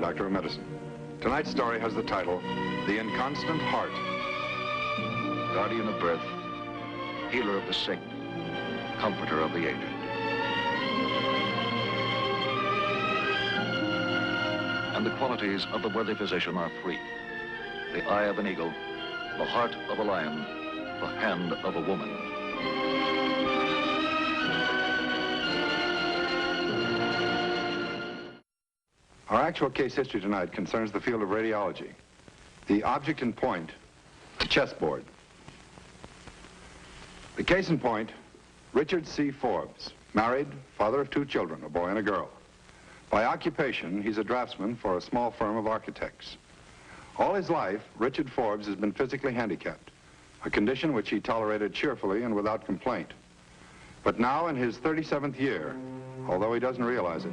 doctor of medicine. Tonight's story has the title, The Inconstant Heart. Guardian of birth, healer of the sick, comforter of the aged. And the qualities of the worthy physician are three. The eye of an eagle, the heart of a lion, the hand of a woman. Our actual case history tonight concerns the field of radiology. The object in point, the chessboard. The case in point, Richard C. Forbes, married, father of 2 children, a boy and a girl. By occupation, he's a draftsman for a small firm of architects. All his life, Richard Forbes has been physically handicapped, a condition which he tolerated cheerfully and without complaint. But now in his 37th year, although he doesn't realize it,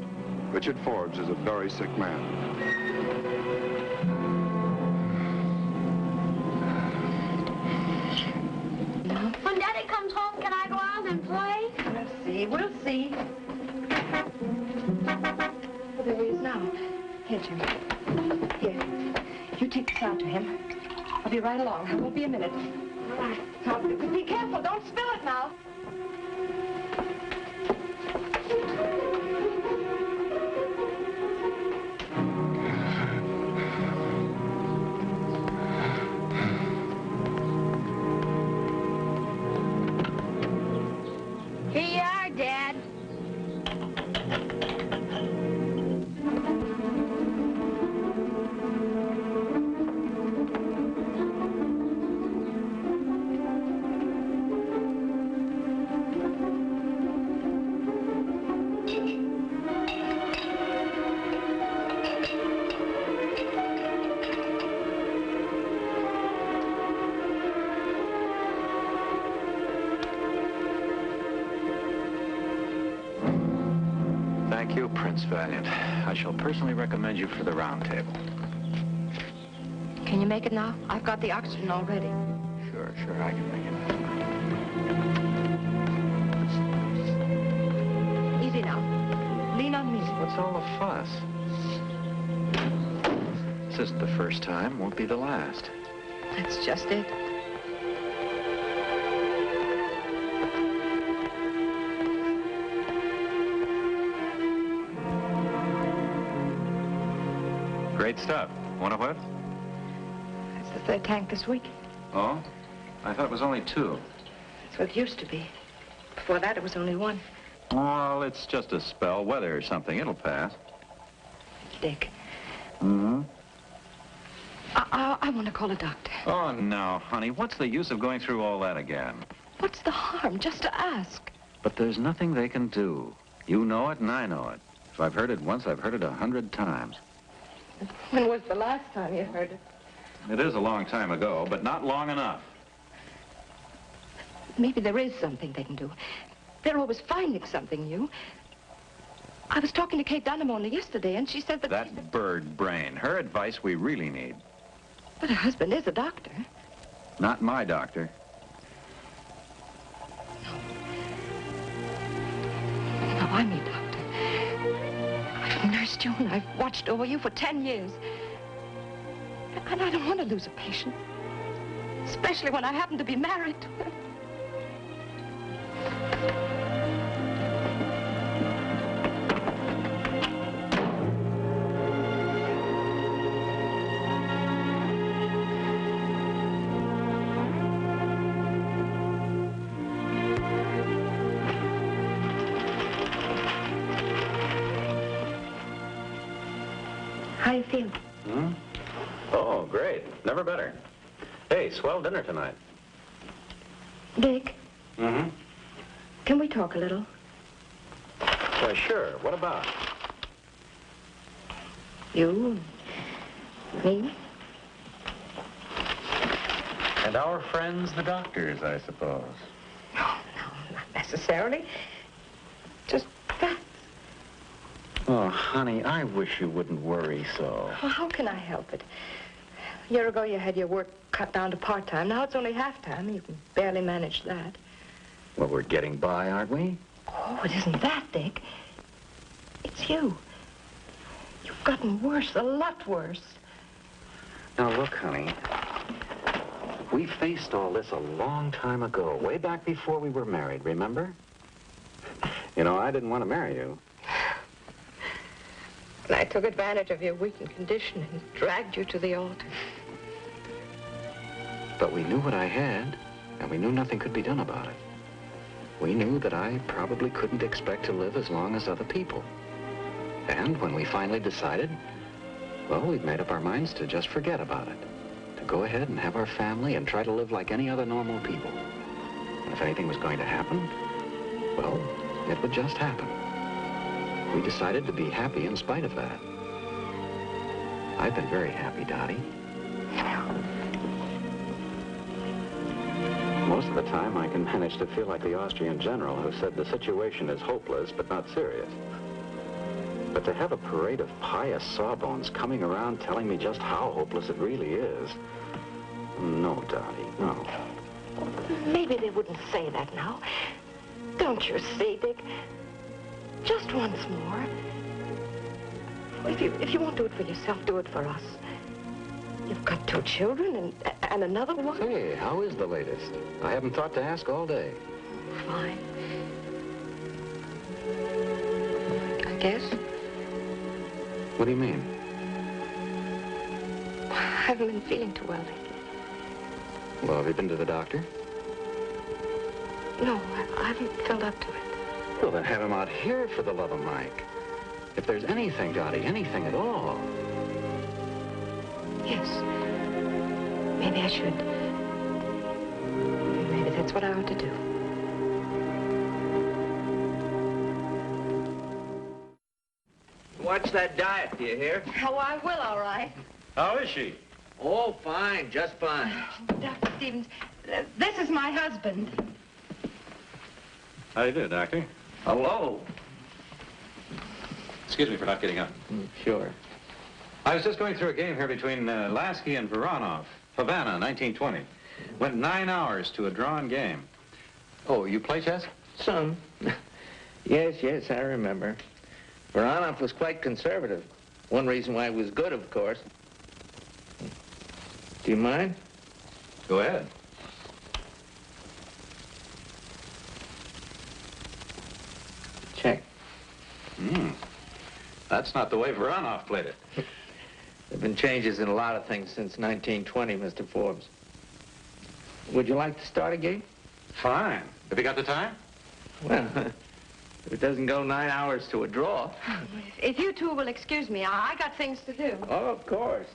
Richard Forbes is a very sick man. When Daddy comes home, can I go out and play? We'll see. Oh, there he is now. Here, Jim. Here. You take this out to him. I'll be right along. I won't be a minute. All right. Now, be careful. Don't spill it now. Here you are, Dad. Thank you, Prince Valiant. I shall personally recommend you for the round table. Can you make it now? I've got the oxygen already. Sure, I can make it. Easy now. Lean on me. What's all the fuss? This isn't the first time, won't be the last. That's just it. Great stuff. Want a whiff? It's the 3rd tank this week. Oh? I thought it was only 2. That's what it used to be. Before that, it was only 1. Well, it's just a spell, weather or something. It'll pass. Dick. Mm-hmm. I want to call a doctor. Oh, no, honey. What's the use of going through all that again? What's the harm? Just to ask. But there's nothing they can do. You know it and I know it. If I've heard it once, I've heard it 100 times. When was the last time you heard it? It is a long time ago, but not long enough. Maybe there is something they can do. They're always finding something new. I was talking to Kate Dunham only yesterday, and she said that... That bird brain. Her advice we really need. But her husband is a doctor. Not my doctor. No, I'm your doctor. I've nursed you, and I've watched over you for 10 years. And I don't want to lose a patient. Especially when I happen to be married to her. How you feel? Oh, great. Never better. Hey, swell dinner tonight. Dick, Mm-hmm. can we talk a little? Sure. What about? You, me, And our friends, the doctors, I suppose. No, not necessarily. Just facts. Oh, honey, I wish you wouldn't worry so. Well, how can I help it? A year ago, you had your work cut down to part-time. Now it's only half-time, and you can barely manage that. Well, we're getting by, aren't we? Oh, it isn't that, Dick. It's you. You gotten worse, a lot worse. Now, look, honey. We faced all this a long time ago, way back before we were married, remember? You know, I didn't want to marry you. And I took advantage of your weakened condition and dragged you to the altar. But we knew what I had, and we knew nothing could be done about it. We knew that I probably couldn't expect to live as long as other people. And when we finally decided, well, we'd made up our minds to just forget about it. To go ahead and have our family and try to live like any other normal people. And if anything was going to happen, well, it would just happen. We decided to be happy in spite of that. I've been very happy, Dottie. Most of the time, I can manage to feel like the Austrian general who said the situation is hopeless but not serious. But to have a parade of pious sawbones coming around telling me just how hopeless it really is, no, Dottie, no. Maybe they wouldn't say that now. Don't you see, Dick? Just once more. If you won't do it for yourself, do it for us. You've got 2 children and another one. Hey, how is the latest? I haven't thought to ask all day. Fine. I guess. What do you mean? I haven't been feeling too well lately. Well, have you been to the doctor? No, I haven't felt up to it. Well, then have him out here, for the love of Mike. If there's anything, Dottie, anything at all. Yes. Maybe I should. Maybe that's what I ought to do. Watch that diet, do you hear? Oh, I will, all right. How is she? Oh, fine, just fine. Dr. Stevens, this is my husband. How do you do, Doctor? Hello. Excuse me for not getting up. Sure. I was just going through a game here between Lasky and Voronov. Havana, 1920. Went 9 hours to a drawn game. Oh, you play chess? Some. Yes, I remember. Voronov was quite conservative. One reason why he was good, of course. Do you mind? Go ahead. Check. That's not the way Voronov played it. There have been changes in a lot of things since 1920, Mr. Forbes. Would you like to start a game? Fine. Have you got the time? Well, if it doesn't go 9 hours to a draw. If you two will excuse me, I got things to do. Oh, of course.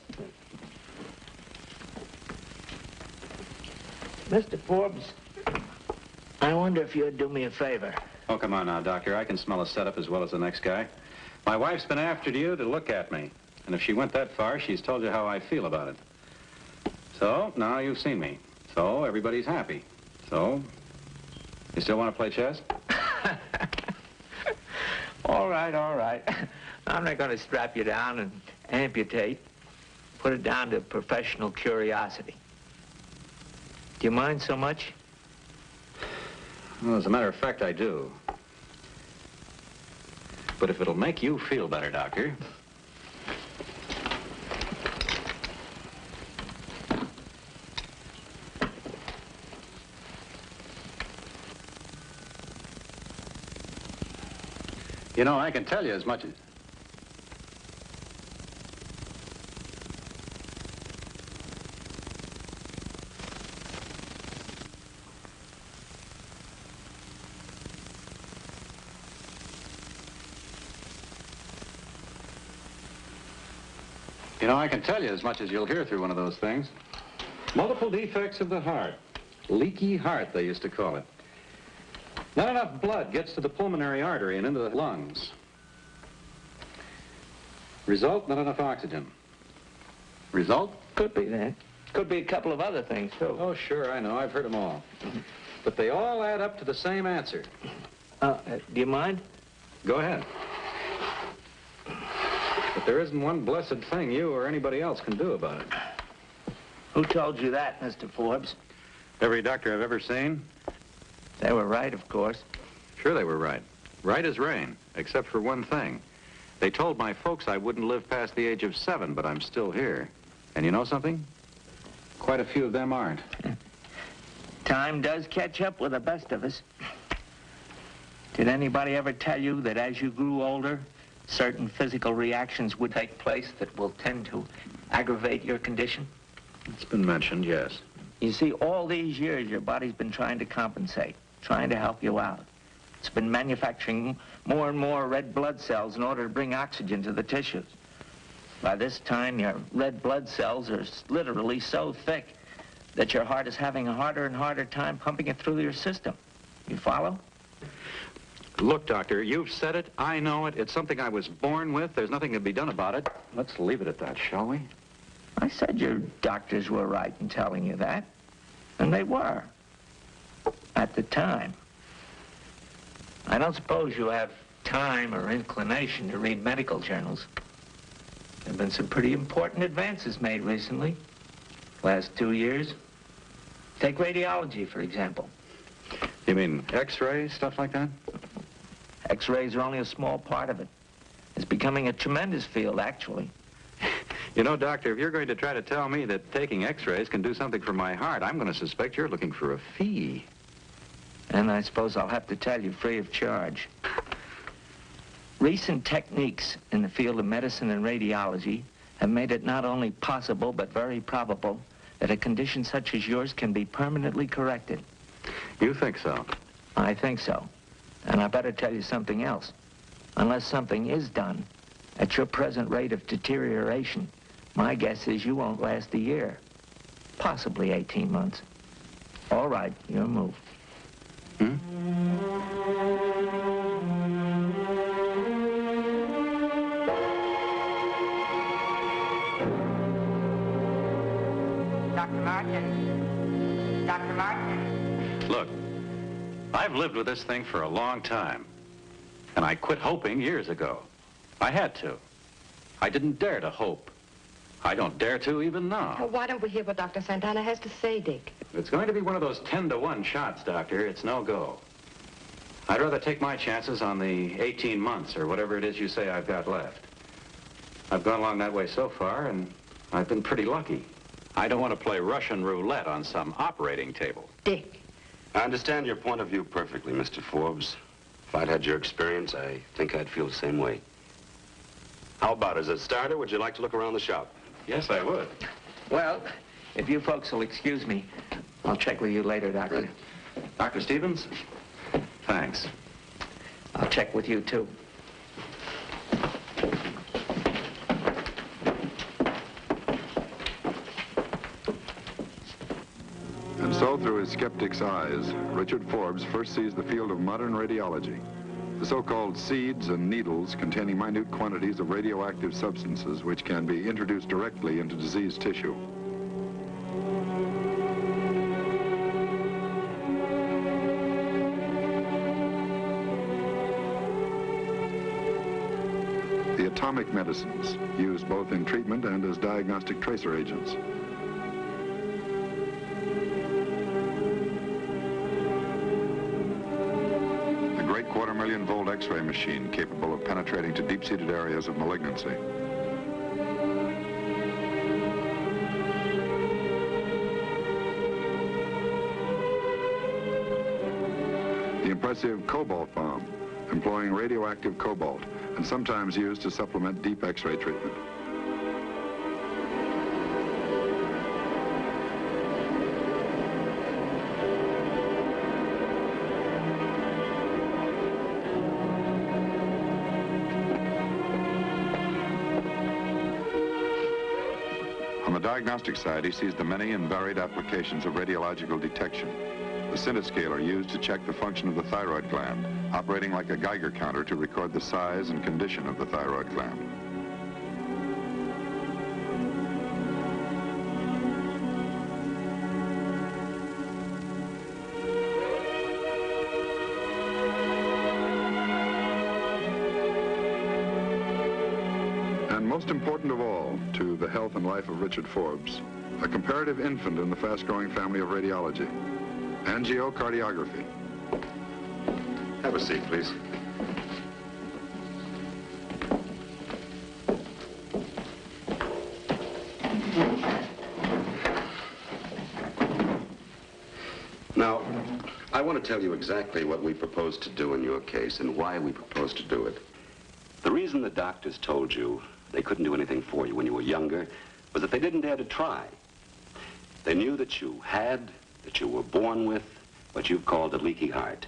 Mr. Forbes, I wonder if you'd do me a favor. Oh, come on now, Doctor. I can smell a setup as well as the next guy. My wife's been after you to look at me. And if she went that far, she's told you how I feel about it. So, now you've seen me. So, everybody's happy. So, you still want to play chess? All right. I'm not going to strap you down and amputate. Put it down to professional curiosity. Do you mind so much? Well, as a matter of fact, I do. But if it'll make you feel better, Doctor... You know, I can tell you as much as... You know, I can tell you as much as you'll hear through one of those things. Multiple defects of the heart. Leaky heart, they used to call it. Not enough blood gets to the pulmonary artery and into the lungs. Result, not enough oxygen. Result? Could be that. Could be a couple of other things, too. Oh, sure, I know. I've heard them all. But they all add up to the same answer. Do you mind? Go ahead. But there isn't one blessed thing you or anybody else can do about it. Who told you that, Mr. Forbes? Every doctor I've ever seen. They were right, of course. Sure they were right. Right as rain, except for one thing. They told my folks I wouldn't live past the age of 7, but I'm still here. And you know something? Quite a few of them aren't. Time does catch up with the best of us. Did anybody ever tell you that as you grew older, certain physical reactions would take place that will tend to aggravate your condition? It's been mentioned, yes. You see, all these years, your body's been trying to compensate, trying to help you out. It's been manufacturing more and more red blood cells in order to bring oxygen to the tissues. By this time, your red blood cells are literally so thick that your heart is having a harder and harder time pumping it through your system. You follow? Look, Doctor, you've said it. I know it. It's something I was born with. There's nothing to be done about it. Let's leave it at that, shall we? I said your doctors were right in telling you that. And they were. At the time. I don't suppose you have time or inclination to read medical journals. There have been some pretty important advances made recently. Last 2 years. Take radiology, for example. You mean X-ray, stuff like that? X-rays are only a small part of it. It's becoming a tremendous field, actually. You know, Doctor, if you're going to try to tell me that taking X-rays can do something for my heart, I'm going to suspect you're looking for a fee. And I suppose I'll have to tell you free of charge. Recent techniques in the field of medicine and radiology have made it not only possible, but very probable, that a condition such as yours can be permanently corrected. You think so? I think so. And I better tell you something else. Unless something is done, at your present rate of deterioration, my guess is you won't last a year. Possibly 18 months. All right, your move. Hmm? Dr. Martin. Dr. Martin. Look, I've lived with this thing for a long time. And I quit hoping years ago. I had to. I didn't dare to hope. I don't dare to even now. Well, why don't we hear what Dr. Santana has to say, Dick? If it's going to be one of those 10-to-1 shots, Doctor, it's no go. I'd rather take my chances on the 18 months or whatever it is you say I've got left. I've gone along that way so far, and I've been pretty lucky. I don't want to play Russian roulette on some operating table. Dick. I understand your point of view perfectly, Mr. Forbes. If I'd had your experience, I think I'd feel the same way. How about, as a starter, would you like to look around the shop? Yes, I would. Well, if you folks will excuse me, I'll check with you later, Doctor. Dr. Stevens? Thanks. I'll check with you, too. And so, through his skeptic's eyes, Richard Forbes first sees the field of modern radiology. The so-called seeds and needles containing minute quantities of radioactive substances which can be introduced directly into diseased tissue. The atomic medicines, used both in treatment and as diagnostic tracer agents. Quarter-million-volt X-ray machine capable of penetrating to deep-seated areas of malignancy. The impressive cobalt bomb, employing radioactive cobalt, and sometimes used to supplement deep X-ray treatment. On the diagnostic side, he sees the many and varied applications of radiological detection. The Cintiscaler used to check the function of the thyroid gland, operating like a Geiger counter to record the size and condition of the thyroid gland. And most important of all, to the health and life of Richard Forbes, a comparative infant in the fast-growing family of radiology, angiocardiography. Have a seat, please. want to tell you exactly what we propose to do in your case and why we propose to do it. The reason the doctors told you they couldn't do anything for you when you were younger was that they didn't dare to try. They knew that you were born with what you've called a leaky heart.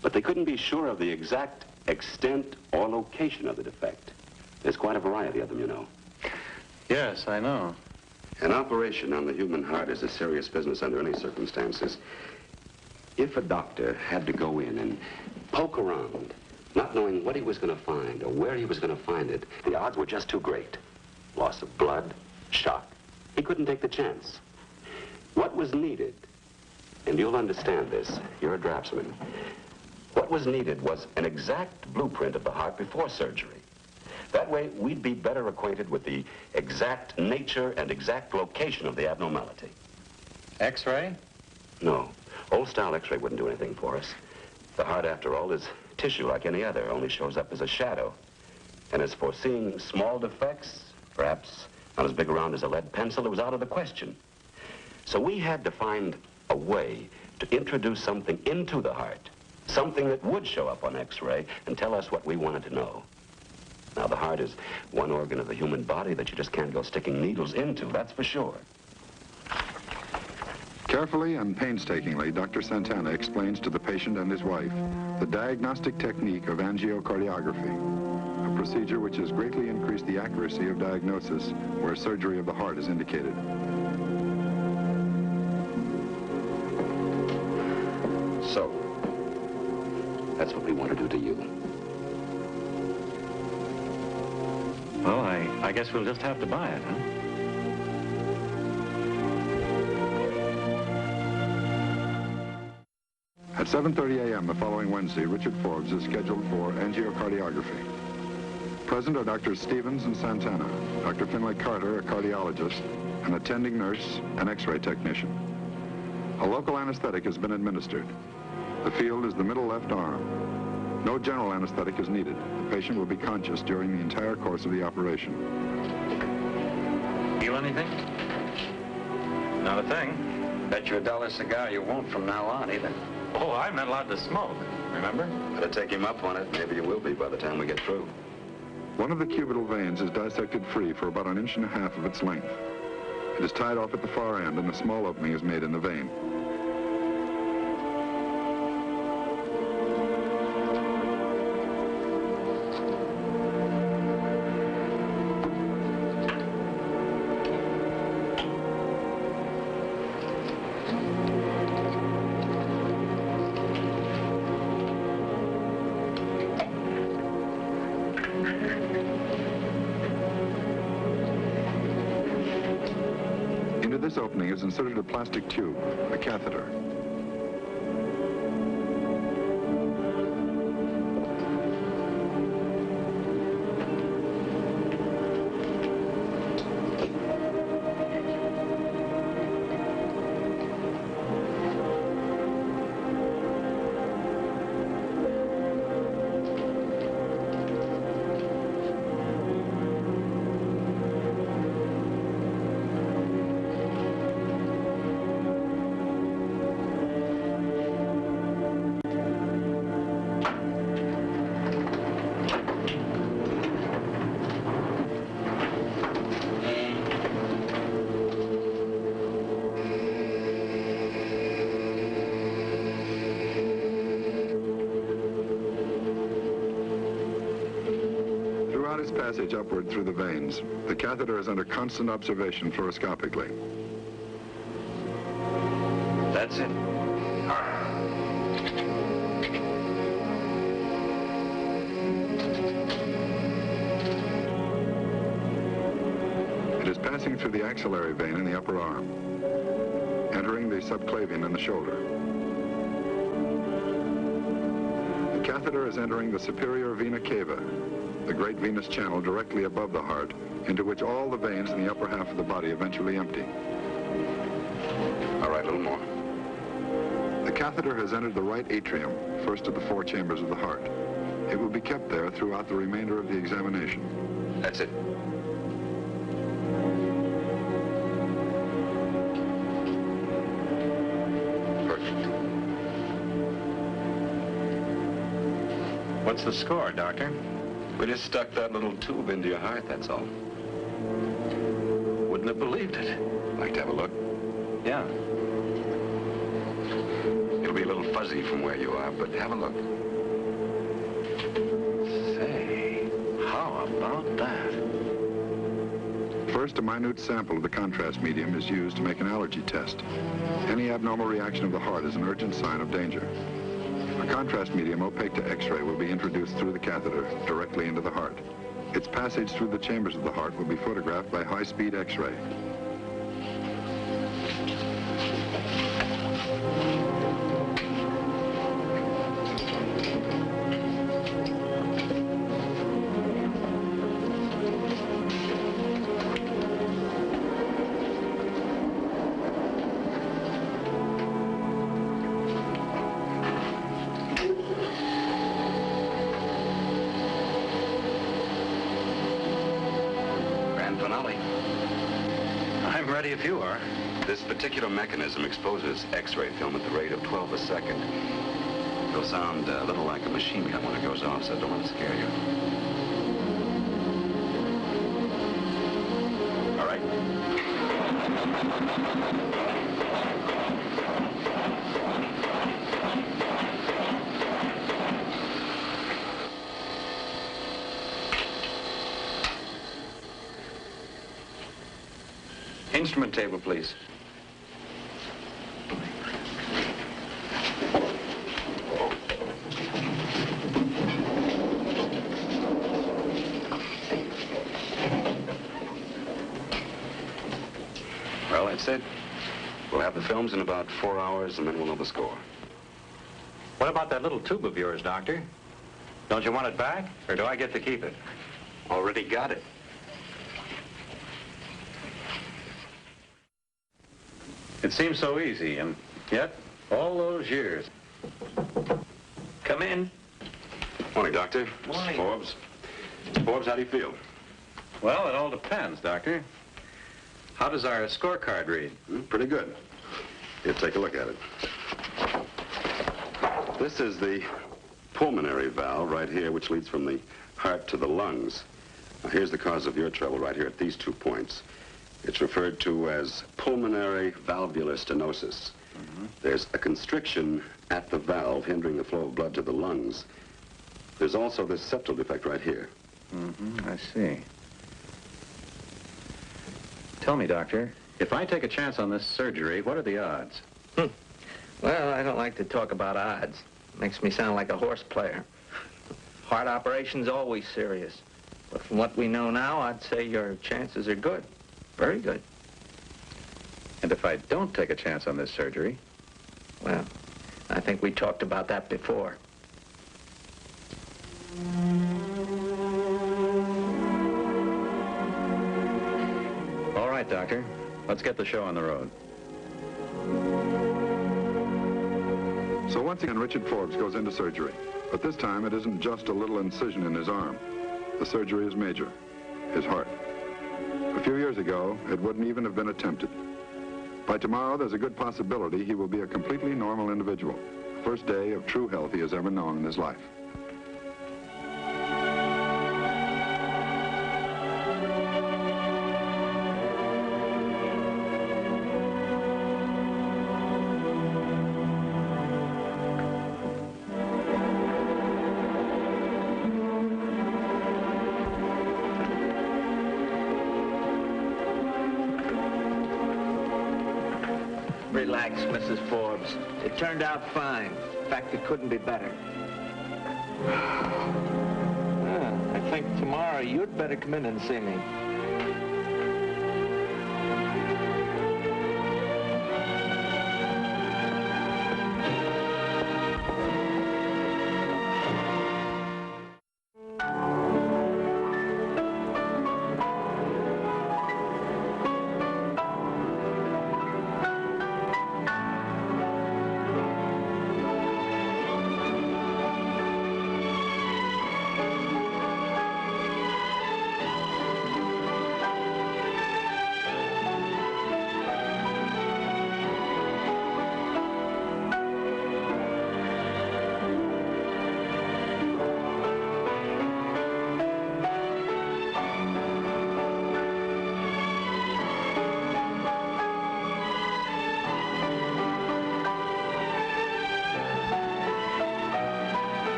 But they couldn't be sure of the exact extent or location of the defect. There's quite a variety of them, you know. Yes, I know. An operation on the human heart is a serious business under any circumstances. If a doctor had to go in and poke around, not knowing what he was going to find or where he was going to find it, the odds were just too great. Loss of blood, shock. He couldn't take the chance. What was needed, and you'll understand this, you're a draftsman, what was needed was an exact blueprint of the heart before surgery. That way, we'd be better acquainted with the exact nature and exact location of the abnormality. X-ray? No. Old-style X-ray wouldn't do anything for us. The heart, after all, is tissue like any other, only shows up as a shadow. And as for seeing small defects, perhaps not as big around as a lead pencil, it was out of the question. So we had to find a way to introduce something into the heart, something that would show up on X-ray and tell us what we wanted to know. Now, the heart is one organ of the human body that you just can't go sticking needles into, that's for sure. Carefully and painstakingly, Dr. Santana explains to the patient and his wife the diagnostic technique of angiocardiography, a procedure which has greatly increased the accuracy of diagnosis where surgery of the heart is indicated. So, that's what we want to do to you. Well, I guess we'll just have to buy it, huh? At 7:30 a.m. the following Wednesday, Richard Forbes is scheduled for angiocardiography. Present are Drs. Stevens and Santana, Dr. Finlay Carter, a cardiologist, an attending nurse, an X-ray technician. A local anesthetic has been administered. The field is the middle left arm. No general anesthetic is needed. The patient will be conscious during the entire course of the operation. Feel anything? Not a thing. Bet you $1 cigar you won't from now on either. Oh, I'm not allowed to smoke, remember? Better take him up on it. Maybe you will be by the time we get through. One of the cubital veins is dissected free for about 1.5 inches of its length. It is tied off at the far end and a small opening is made in the vein. This opening is inserted a plastic tube, a catheter. Passage upward through the veins. The catheter is under constant observation fluoroscopically. That's it. It is passing through the axillary vein in the upper arm, entering the subclavian in the shoulder. The catheter is entering the superior vena cava, the great venous channel directly above the heart, into which all the veins in the upper half of the body eventually empty. All right, a little more. The catheter has entered the right atrium, first of the 4 chambers of the heart. It will be kept there throughout the remainder of the examination. That's it. Perfect. What's the score, Doctor? We just stuck that little tube into your heart, that's all. Wouldn't have believed it. Like to have a look? Yeah. It'll be a little fuzzy from where you are, but have a look. Say, how about that? First, a minute sample of the contrast medium is used to make an allergy test. Any abnormal reaction of the heart is an urgent sign of danger. A contrast medium opaque to X-ray will be introduced through the catheter directly into the heart. Its passage through the chambers of the heart will be photographed by high-speed X-ray. If you are. This particular mechanism exposes X-ray film at the rate of 12 a second. It'll sound a little like a machine gun when it goes off, so don't let it scare you. All right? Instrument table, please. Well, that's it. We'll have the films in about 4 hours, and then we'll know the score. What about that little tube of yours, Doctor? Don't you want it back, or do I get to keep it? Already got it. It seems so easy, and yet, all those years. Come in. Morning, Doctor. Morning. Mr. Forbes. Forbes, how do you feel? Well, it all depends, Doctor. How does our scorecard read? Pretty good. Here, take a look at it. This is the pulmonary valve right here, which leads from the heart to the lungs. Now, here's the cause of your trouble right here at these 2 points. It's referred to as pulmonary valvular stenosis. There's a constriction at the valve hindering the flow of blood to the lungs. There's also this septal defect right here. I see. Tell me, Doctor, if I take a chance on this surgery, what are the odds? Well, I don't like to talk about odds. Makes me sound like a horse player. Heart operation's always serious. But from what we know now, I'd say your chances are good. Very good. And if I don't take a chance on this surgery? Well, I think we talked about that before. All right, Doctor. Let's get the show on the road. So once again, Richard Forbes goes into surgery. But this time, it isn't just a little incision in his arm. The surgery is major. His heart. A few years ago, it wouldn't even have been attempted. By tomorrow, there's a good possibility he will be a completely normal individual. The first day of true health he has ever known in his life. Relax, Mrs. Forbes. It turned out fine. In fact, it couldn't be better. I think tomorrow you'd better come in and see me.